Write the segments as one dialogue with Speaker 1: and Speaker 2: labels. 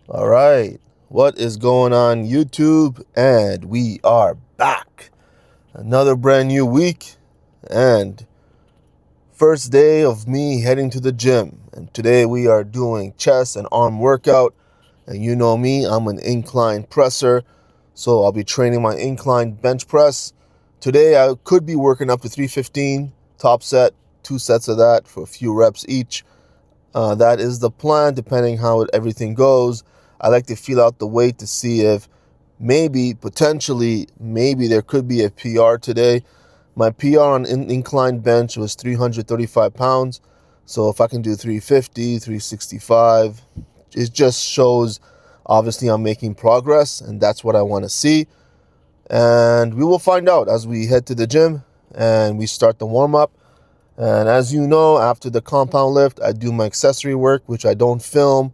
Speaker 1: All right. What is going on, YouTube? And we are back. Another brand new week and first day of me heading to the gym. And today we are doing chest and arm workout. And you know me, I'm an incline presser. So I'll be training my incline bench press. Today I could be working up to 315 top set, two sets of that for a few reps each. That is the plan, depending how everything goes. I like to feel out the weight to see if maybe there could be a PR today. My PR on incline bench was 335 pounds. So if I can do 350, 365, it just shows obviously I'm making progress, and that's what I want to see. And we will find out as we head to the gym and we start the warm up. And as you know, after the compound lift, I do my accessory work, which I don't film.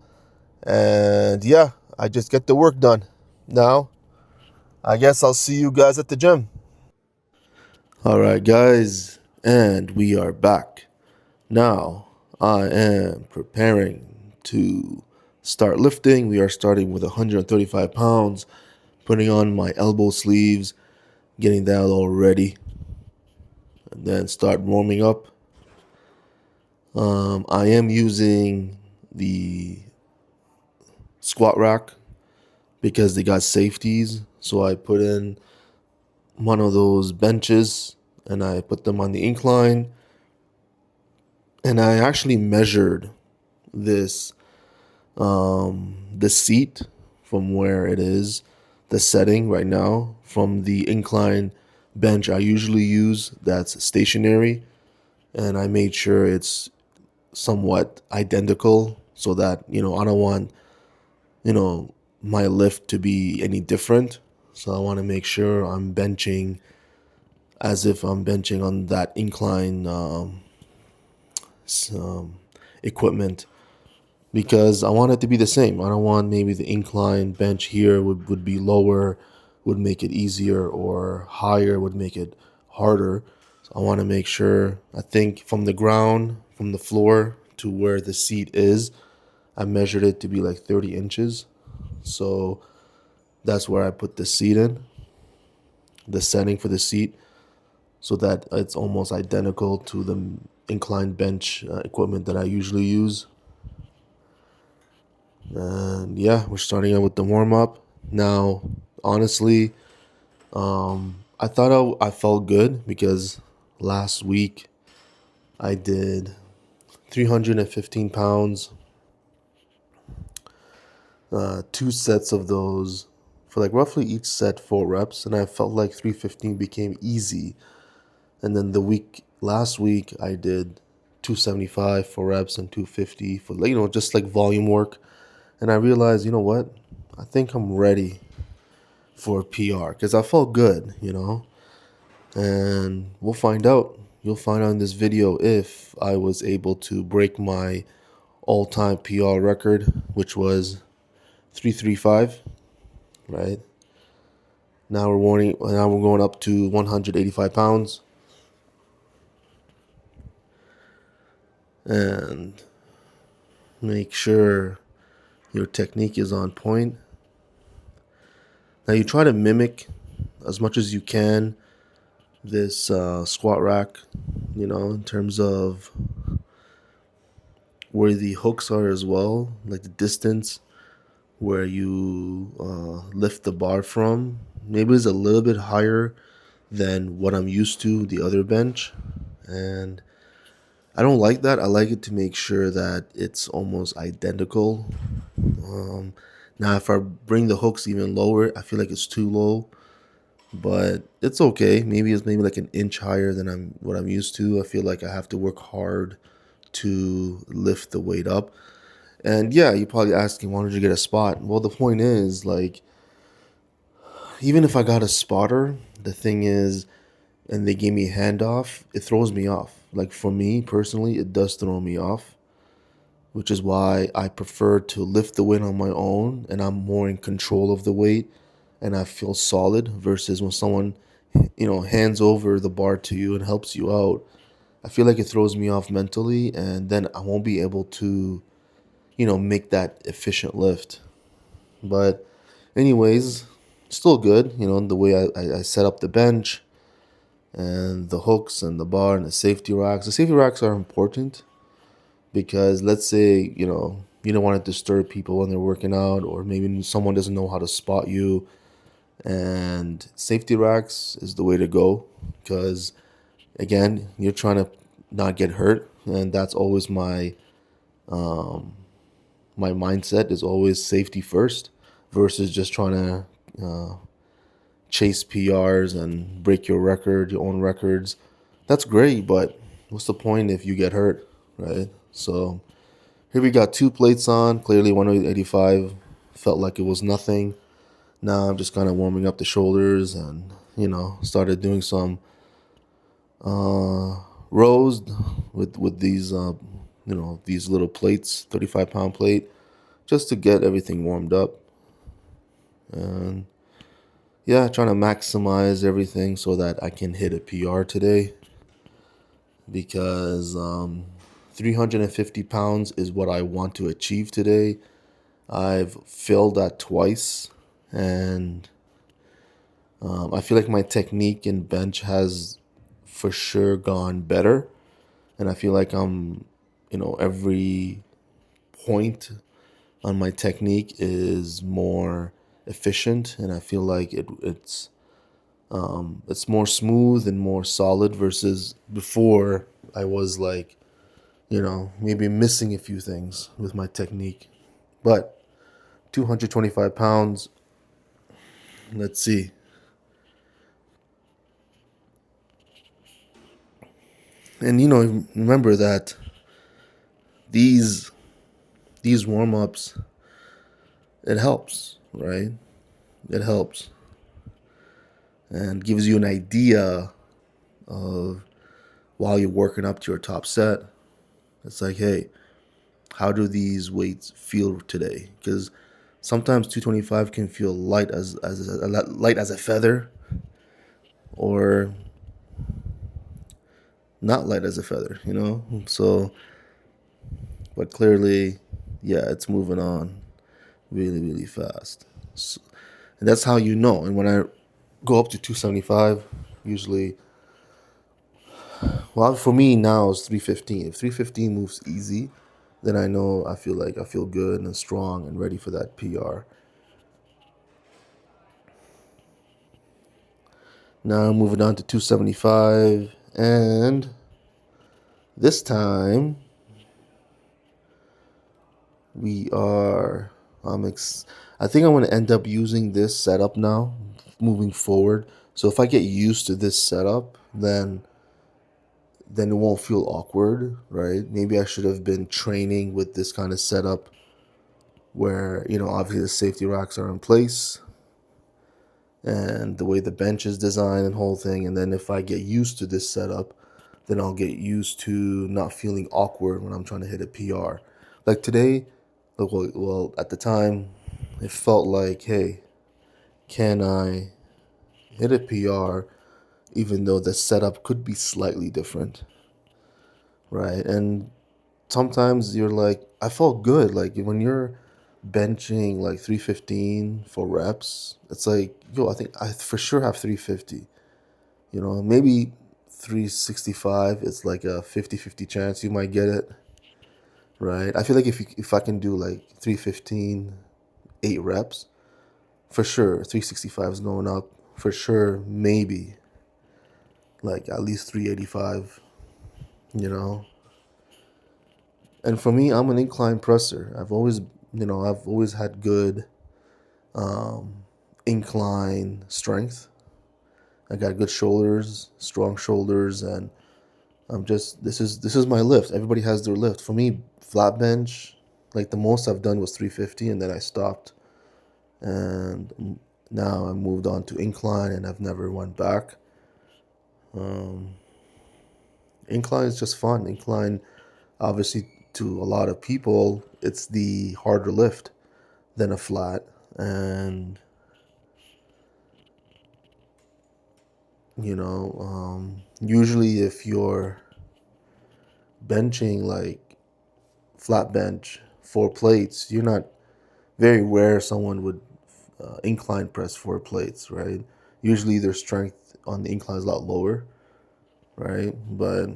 Speaker 1: And yeah, I just get the work done. Now, I guess I'll see you guys at the gym. All right, guys, and we are back. Now, I am preparing to start lifting. We are starting with 135 pounds, putting on my elbow sleeves, getting that all ready, and then start warming up. I am using the squat rack because they got safeties. So I put in one of those benches and I put them on the incline. And I actually measured this the seat from where it is, the setting right now from the incline bench I usually use that's stationary, and I made sure it's somewhat identical so that I don't want you know, my lift to be any different. So I want to make sure I'm benching as if I'm benching on that incline equipment because I want it to be the same. I don't want maybe the incline bench here would be lower, would make it easier, or higher would make it harder. So I want to make sure, I think from the ground, from the floor to where the seat is, I measured it to be like 30 inches. So that's where I put the seat in, the setting for the seat, so that it's almost identical to the inclined bench equipment that I usually use. And yeah, we're starting out with the warm up. Now, honestly, I thought I felt good because last week I did 315 pounds, two sets of those for like roughly each set 4 reps, and I felt like 315 became easy. And then last week I did 275 for reps and 250 for just like volume work. And I realized, you know what? I think I'm ready for a PR because I felt good. And we'll find out. You'll find out in this video if I was able to break my all-time PR record, which was 335, right? Now we're going up to 185 pounds. And make sure your technique is on point. Now you try to mimic as much as you can this squat rack, in terms of where the hooks are as well, like the distance where you lift the bar from. Maybe it's a little bit higher than what I'm used to, the other bench. And I don't like that. I like it to make sure that it's almost identical. Um, Now, if I bring the hooks even lower, I feel like it's too low, but it's okay. Maybe it's maybe like an inch higher than what I'm used to. I feel like I have to work hard to lift the weight up. And yeah, you're probably asking, why don't you get a spot? Well, the point is, like, even if I got a spotter, the thing is, and they gave me a handoff, it throws me off. Like for me personally, it does throw me off, which is why I prefer to lift the weight on my own and I'm more in control of the weight and I feel solid versus when someone, hands over the bar to you and helps you out. I feel like it throws me off mentally and then I won't be able to, make that efficient lift. But anyways, still good. The way I set up the bench and the hooks and the bar and the safety racks. The safety racks are important because let's say, you don't want to disturb people when they're working out, or maybe someone doesn't know how to spot you. And safety racks is the way to go because, again, you're trying to not get hurt. And that's always my mindset is always safety first versus just trying to chase PRs and break your own records. That's great, but what's the point if you get hurt, right? So here we got two plates on. Clearly, 185 felt like it was nothing. Now I'm just kind of warming up the shoulders and started doing some rows with these little plates, 35-pound plate, just to get everything warmed up. And yeah, trying to maximize everything so that I can hit a PR today because 350 pounds is what I want to achieve today. I've failed that twice, and I feel like my technique in bench has for sure gone better. And I feel like every point on my technique is more efficient, and I feel like it's more smooth and more solid versus before I was like, maybe missing a few things with my technique. But 225 pounds, let's see. And remember that these these warm-ups, it helps, right? It helps and gives you an idea of while you're working up to your top set. It's like, hey, how do these weights feel today? Because sometimes 225 can feel light as a feather, or not light as a feather. So, but clearly, yeah, it's moving on really, really fast. So, and that's how you know. And when I go up to 275, usually, well, for me now it's 315. If 315 moves easy, then I know I feel good and strong and ready for that PR. Now moving on to 275, and this time we are. I think I'm going to end up using this setup now, moving forward. So if I get used to this setup, then it won't feel awkward, right? Maybe I should have been training with this kind of setup where obviously the safety racks are in place and the way the bench is designed and whole thing. And then if I get used to this setup, then I'll get used to not feeling awkward when I'm trying to hit a PR. Like today, well, at the time, it felt like, hey, can I hit a PR even though the setup could be slightly different, right? And sometimes you're like, I felt good. Like when you're benching like 315 for reps, it's like, yo, I think I for sure have 350. Maybe 365, it's like a 50-50 chance you might get it, right? I feel like if I can do like 315, 8 reps, for sure 365 is going up. For sure, maybe like at least 385, you know? And for me, I'm an incline presser. I've always had good incline strength. I got good shoulders, strong shoulders, and this is my lift. Everybody has their lift. For me, flat bench, like the most I've done was 350, and then I stopped. And now I moved on to incline, and I've never went back. Incline is just fun. Incline, obviously, to a lot of people, it's the harder lift than a flat. And usually if you're benching like flat bench 4 plates, you're not very rare someone would incline press 4 plates, right? Usually their strength on the incline is a lot lower, right? But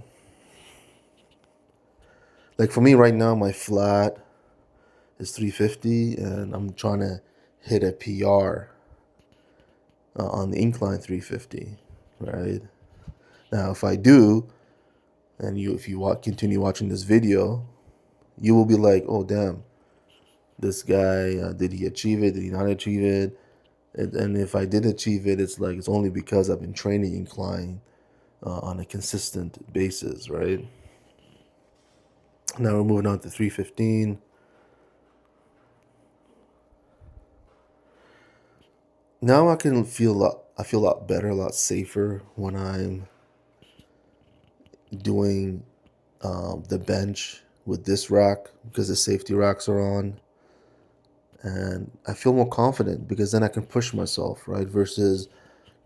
Speaker 1: like for me right now, my flat is 350, and I'm trying to hit a PR on the incline 350, right? Now, if I do, and if you continue watching this video, you will be like, oh damn, this guy, did he achieve it? Did he not achieve it? And if I did achieve it, it's like it's only because I've been training incline on a consistent basis, right? Now we're moving on to 315. Now I feel a lot better, a lot safer when I'm doing the bench with this rack because the safety racks are on, and I feel more confident because then I can push myself, right? Versus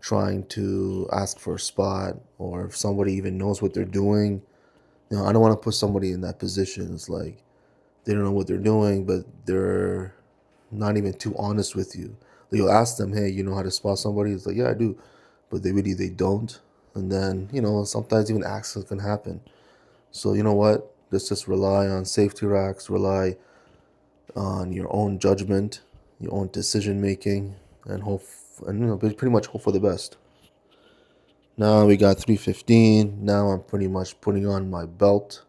Speaker 1: trying to ask for a spot, or if somebody even knows what they're doing. I don't want to put somebody in that position. It's like they don't know what they're doing, but they're not even too honest with you. You'll ask them, "Hey, you know how to spot somebody?" It's like, "Yeah, I do," but they don't. And then sometimes even accidents can happen. So you know what? Let's just rely on safety racks, rely on your own judgment, your own decision making, and hope, and pretty much hope for the best. Now we got 315. Now I'm pretty much putting on my belt,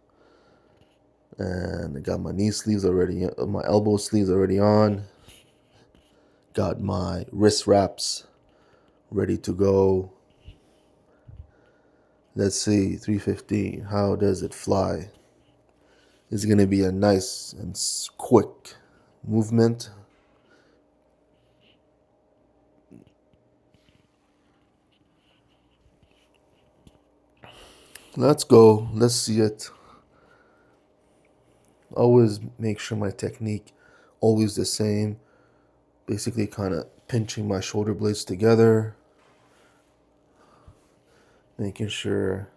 Speaker 1: and I got my knee sleeves already, my elbow sleeves already on. Got my wrist wraps ready to go. Let's see, 315. How does it fly? It's gonna be a nice and quick movement. Let's go. Let's see it. Always make sure my technique always the same. Basically kind of pinching my shoulder blades together, making sure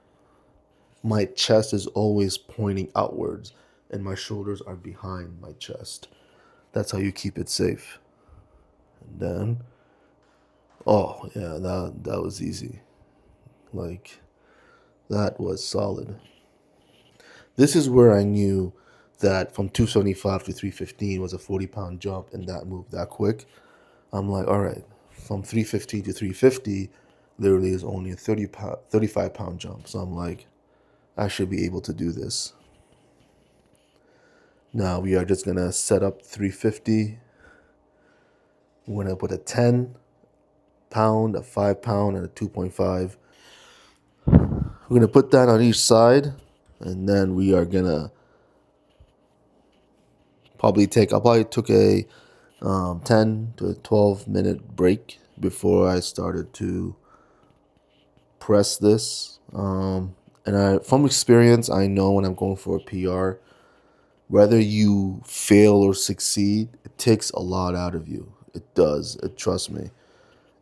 Speaker 1: my chest is always pointing outwards and my shoulders are behind my chest. That's how you keep it safe. And then, oh yeah, that was easy. Like that was solid. This is where I knew that from 275 to 315 was a 40-pound jump, and that moved that quick. I'm like, all right, from 315 to 350, literally is only a 35-pound jump. So I'm like, I should be able to do this. Now we are just gonna set up 350. We're gonna put a 10-pound, a 5-pound, and a 2.5. We're gonna put that on each side, and then we are gonna I probably took a 10 to 12-minute break before I started to press this. From experience, I know when I'm going for a PR, whether you fail or succeed, it takes a lot out of you. It does. Trust me.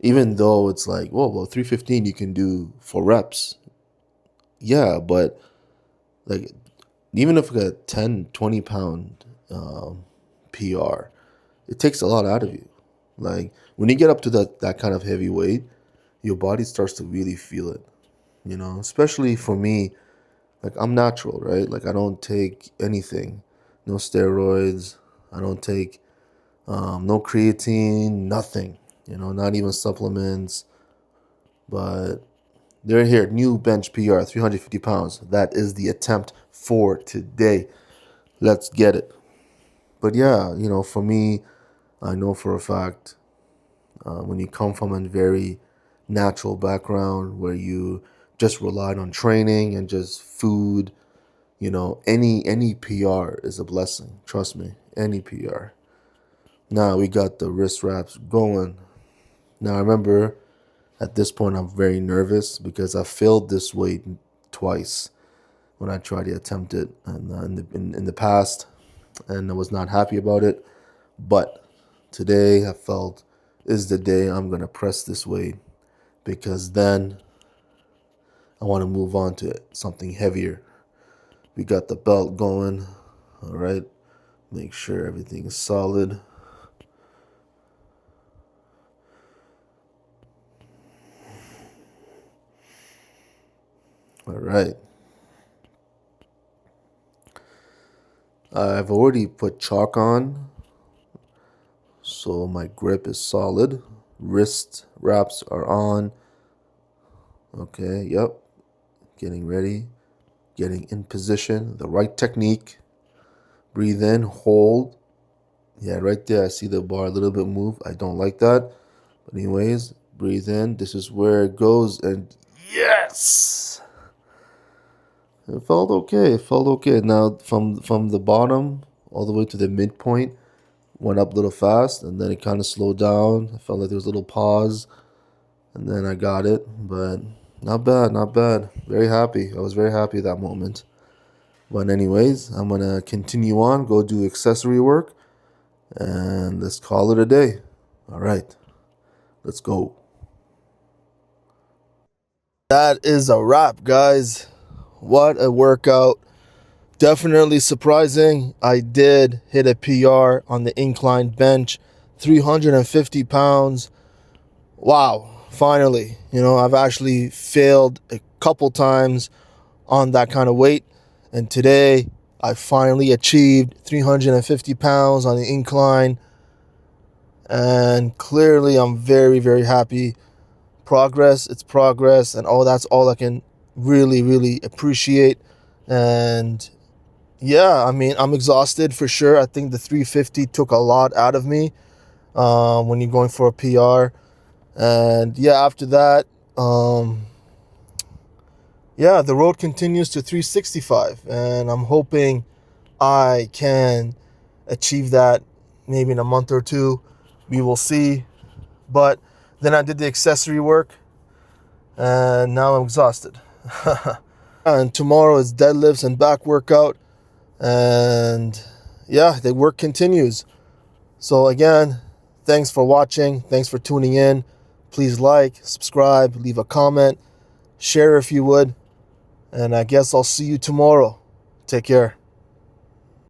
Speaker 1: Even though it's like, whoa, well, 315 you can do 4 reps. Yeah, but like, even if like a 10, 20-pound PR, it takes a lot out of you. Like, when you get up to that kind of heavy weight, your body starts to really feel it, especially for me. Like, I'm natural, right? Like, I don't take anything, no steroids. I don't take no creatine, nothing, not even supplements. But they're here, new bench PR, 350 pounds. That is the attempt for today. Let's get it. But yeah, for me, I know for a fact, when you come from a very natural background where you just relied on training and just food, any PR is a blessing. Trust me, any PR. Now we got the wrist wraps going. Now remember, at this point, I'm very nervous because I failed this weight twice when I tried to attempt it in the past, and I was not happy about it. But today, I felt is the day I'm gonna press this weight, because then I want to move on to something heavier. We got the belt going. All right, make sure everything is solid. All right. I've already put chalk on, so my grip is solid. Wrist wraps are on. Okay, yep. Getting ready. Getting in position. The right technique. Breathe in, hold. Yeah, right there. I see the bar a little bit move. I don't like that. But anyways, breathe in. This is where it goes. And yes! It felt okay. It felt okay. Now from the bottom all the way to the midpoint, went up a little fast, and then it kind of slowed down. I felt like there was a little pause, and then I got it. But not bad, not bad. Very happy. I was very happy at that moment. But anyways, I'm gonna continue on, go do accessory work, and let's call it a day. All right, let's go. That is a wrap, guys. What a workout. Definitely surprising. I did hit a PR on the incline bench, 350 pounds. Wow, finally. I've actually failed a couple times on that kind of weight. And today, I finally achieved 350 pounds on the incline. And clearly, I'm very, very happy. Progress, it's progress. And that's all I can really, really appreciate. And yeah, I mean, I'm exhausted for sure. I think the 350 took a lot out of me when you're going for a PR. And yeah, after that, yeah, the road continues to 365. And I'm hoping I can achieve that maybe in a month or two. We will see. But then I did the accessory work, and now I'm exhausted. And tomorrow is deadlifts and back workout. And yeah, the work continues. So again, thanks for watching. Thanks for tuning in. Please like, subscribe, leave a comment, share if you would. And I guess I'll see you tomorrow. Take care.